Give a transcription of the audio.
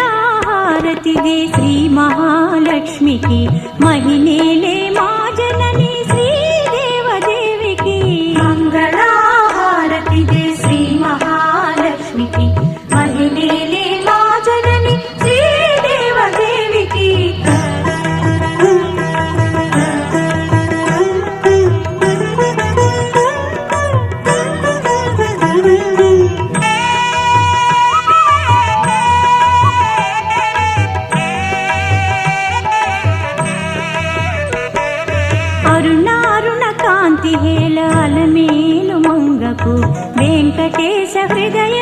మంగళహారతిదే శ్రీ మహాలక్ష్మికి మహిళలే మా జనని శ్రీదేవదేవికి మంగళహారతిదే శ్రీ మహాలక్ష్మికి మహిళలే మా జనని శ్రీదేవదేవికి అరుణారుణ కాంతి హేళ అలమేలు మంగకు వెంకటేశ హృదయ